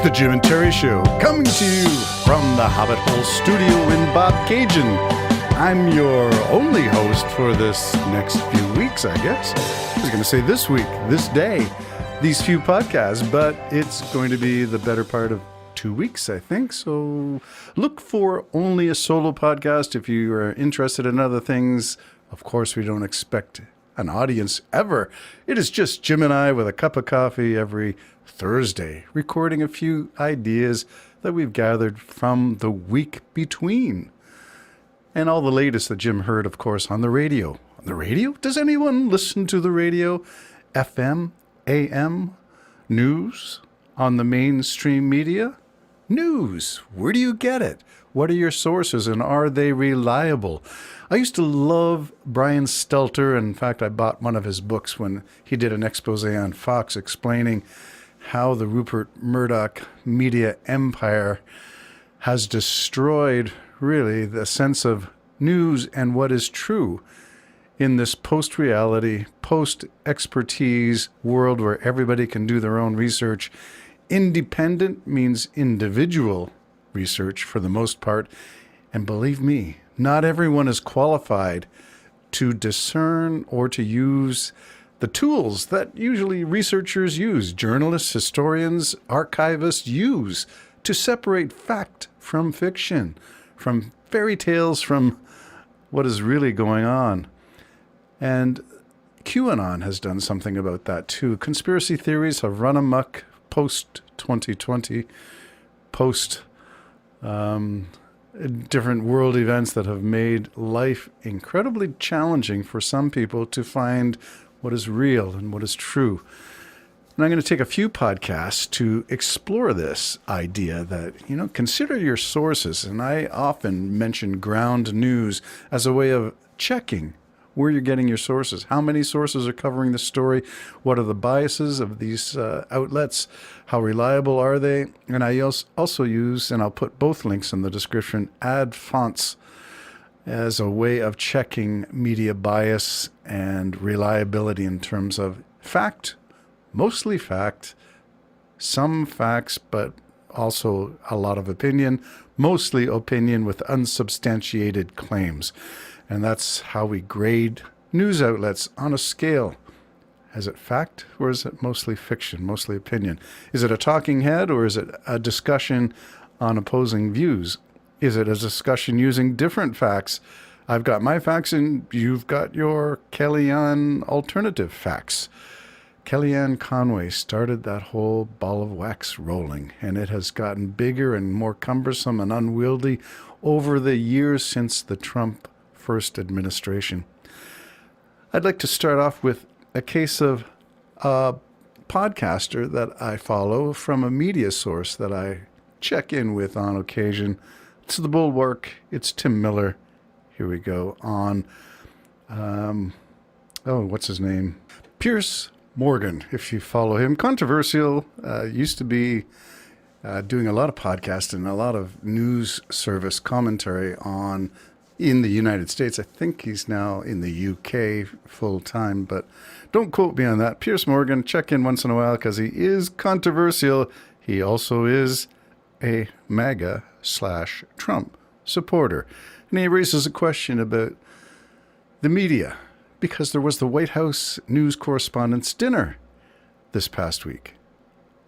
the Jim and Terry Show, coming to you from the Hobbit Hole Studio in Bobcaygeon. I'm your only host for this next few weeks, I guess. I was going to say this week, this day, these few podcasts, but it's going to be the better part of 2 weeks, I think. So look for only a solo podcast if you are interested in other things. Of course, we don't expect an audience ever. It is just Jim and I with a cup of coffee every Thursday, recording a few ideas that we've gathered from the week between. And all the latest that Jim heard, of course, on the radio. On the radio? Does anyone listen to the radio? FM, AM, news, on the mainstream media? News. Where do you get it? What are your sources, and are they reliable? I used to love Brian Stelter. In fact, I bought one of his books when he did an expose on Fox explaining how the Rupert Murdoch media empire has destroyed, really, the sense of news and what is true in this post-reality, post-expertise world where everybody can do their own research. Independent means individual research for the most part. And believe me, not everyone is qualified to discern or to use the tools that usually researchers use, journalists, historians, archivists use to separate fact from fiction, from fairy tales, from what is really going on. And QAnon has done something about that too. Conspiracy theories have run amok post-2020, post different world events that have made life incredibly challenging for some people to find what is real and what is true. And I'm going to take a few podcasts to explore this idea that, consider your sources. And I often mention ground news as a way of checking where you're getting your sources. How many sources are covering the story? What are the biases of these outlets? How reliable are they? And I also use, and I'll put both links in the description, ad fonts as a way of checking media bias and reliability in terms of fact, mostly fact, some facts, but also a lot of opinion, mostly opinion with unsubstantiated claims. And that's how we grade news outlets on a scale. Is it fact, or is it mostly fiction, mostly opinion? Is it a talking head, or is it a discussion on opposing views? Is it a discussion using different facts? I've got my facts, and you've got your Kellyanne alternative facts. Kellyanne Conway started that whole ball of wax rolling, and it has gotten bigger and more cumbersome and unwieldy over the years since the Trump first administration. I'd like to start off with a case of a podcaster that I follow from a media source that I check in with on occasion. It's The Bulwark. It's Tim Miller. Here we go on, what's his name? Piers Morgan, if you follow him. Controversial, used to be doing a lot of podcasts and a lot of news service commentary on in the United States. I think he's now in the UK full time, but don't quote me on that. Piers Morgan, check in once in a while because he is controversial. He also is a MAGA/Trump supporter. And he raises a question about the media because there was the White House News Correspondents' Dinner this past week.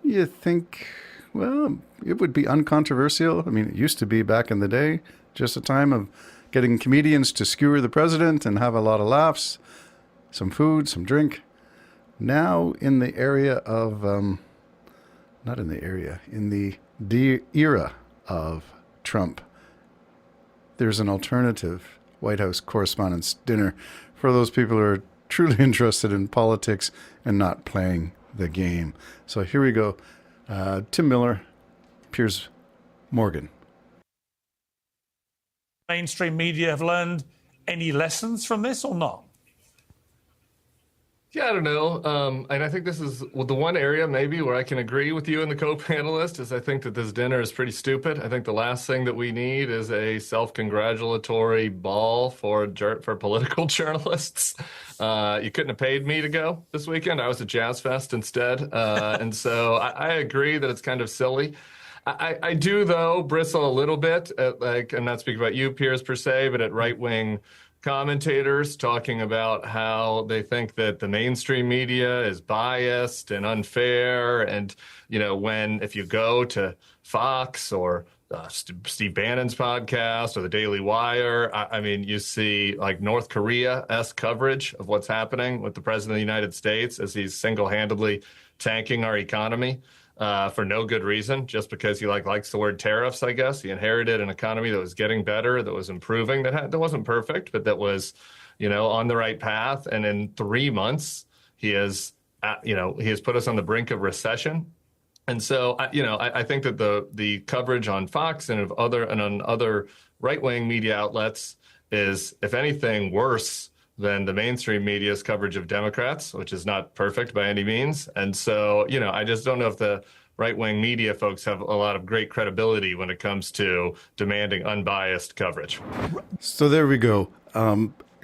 You think, well, it would be uncontroversial. I mean, it used to be back in the day, just a time of getting comedians to skewer the president and have a lot of laughs, some food, some drink. Now in the area of, in the era of Trump, there's an alternative White House Correspondents' Dinner for those people who are truly interested in politics and not playing the game. So here we go. Tim Miller, Piers Morgan. Mainstream media have learned any lessons from this or not? Yeah, I don't know. And I think this is the one area maybe where I can agree with you and the co-panelist is I think that this dinner is pretty stupid. I think the last thing that we need is a self-congratulatory ball for political journalists. You couldn't have paid me to go this weekend. I was at Jazz Fest instead. And so I agree that it's kind of silly. I do, though, bristle a little bit at, like, I'm not speaking about you, Piers, per se, but at right-wing commentators talking about how they think that the mainstream media is biased and unfair. And, if you go to Fox or Steve Bannon's podcast or the Daily Wire, I mean, you see like North Korea-esque coverage of what's happening with the president of the United States as he's single-handedly tanking our economy. For no good reason, just because he likes the word tariffs, I guess. He inherited an economy that was getting better, that was improving, that wasn't perfect, but that was, on the right path. And in 3 months, he has put us on the brink of recession. And so, I think that the coverage on Fox and on other right-wing media outlets is, if anything, worse than the mainstream media's coverage of Democrats, which is not perfect by any means. And so, I just don't know if the right-wing media folks have a lot of great credibility when it comes to demanding unbiased coverage. So there we go.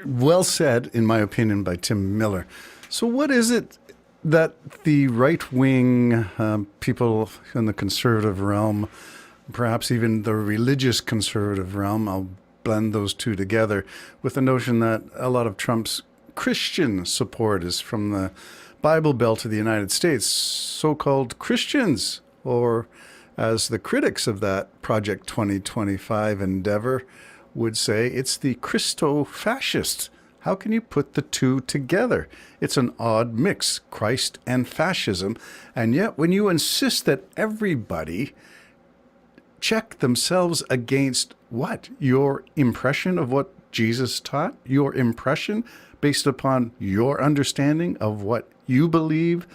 Well said, in my opinion, by Tim Miller. So what is it that the right-wing people in the conservative realm, perhaps even the religious conservative realm, I'll blend those two together with the notion that a lot of Trump's Christian support is from the Bible Belt of the United States, so-called Christians, or as the critics of that Project 2025 endeavor would say, it's the Christo-fascist. How can you put the two together? It's an odd mix, Christ and fascism, and yet when you insist that everybody check themselves against what? Your impression of what Jesus taught? Your impression based upon your understanding of what you believe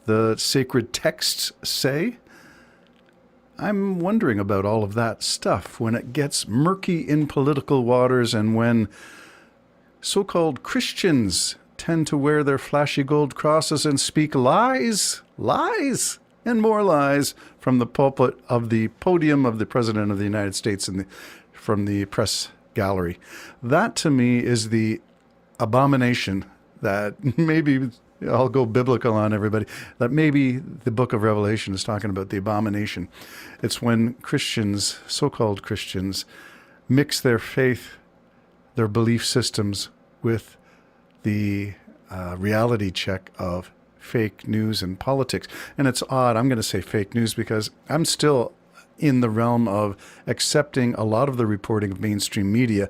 the sacred texts say? I'm wondering about all of that stuff when it gets murky in political waters and when so-called Christians tend to wear their flashy gold crosses and speak lies, and more lies from the pulpit of the podium of the President of the United States and from the press gallery. That, to me, is the abomination that maybe, I'll go biblical on everybody, that maybe the book of Revelation is talking about the abomination. It's when Christians, so-called Christians, mix their faith, their belief systems with the reality check of fake news and politics. And it's odd, I'm going to say fake news because I'm still in the realm of accepting a lot of the reporting of mainstream media,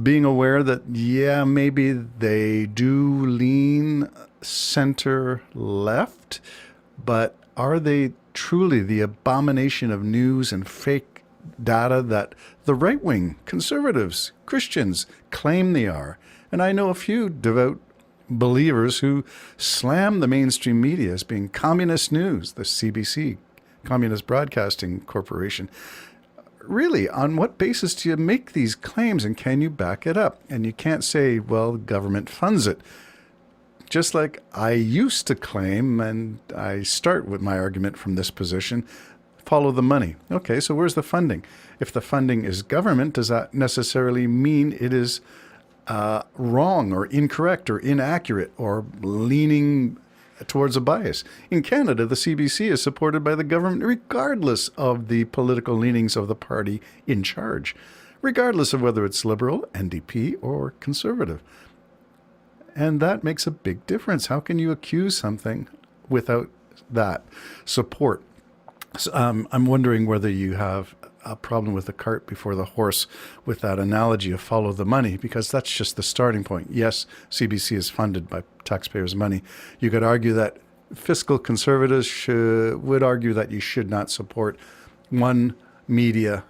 being aware that, yeah, maybe they do lean center left, but are they truly the abomination of news and fake data that the right-wing conservatives, Christians, claim they are? And I know a few devout believers who slam the mainstream media as being communist news, the CBC, Communist Broadcasting Corporation. Really, on what basis do you make these claims, and can you back it up? And you can't say, well, government funds it. Just like I used to claim, and I start with my argument from this position, follow the money. Okay, so where's the funding? If the funding is government, does that necessarily mean it is wrong or incorrect or inaccurate or leaning towards a bias? In Canada, the CBC is supported by the government regardless of the political leanings of the party in charge, regardless of whether it's Liberal, NDP, or Conservative. And that makes a big difference. How can you accuse something without that support? So, I'm wondering whether you have a problem with the cart before the horse with that analogy of follow the money, because that's just the starting point. Yes, CBC is funded by taxpayers' money. You could argue that fiscal conservatives would argue that you should not support one media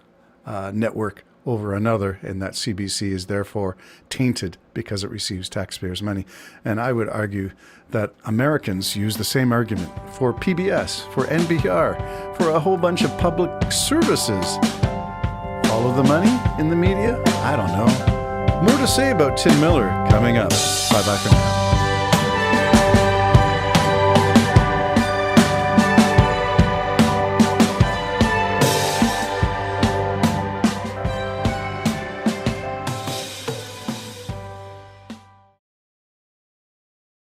network over another, and that CBC is therefore tainted because it receives taxpayers' money. And I would argue that Americans use the same argument for PBS, for NPR, for a whole bunch of public services. Follow the money in the media? I don't know. More to say about Tim Miller coming up. Bye-bye for now.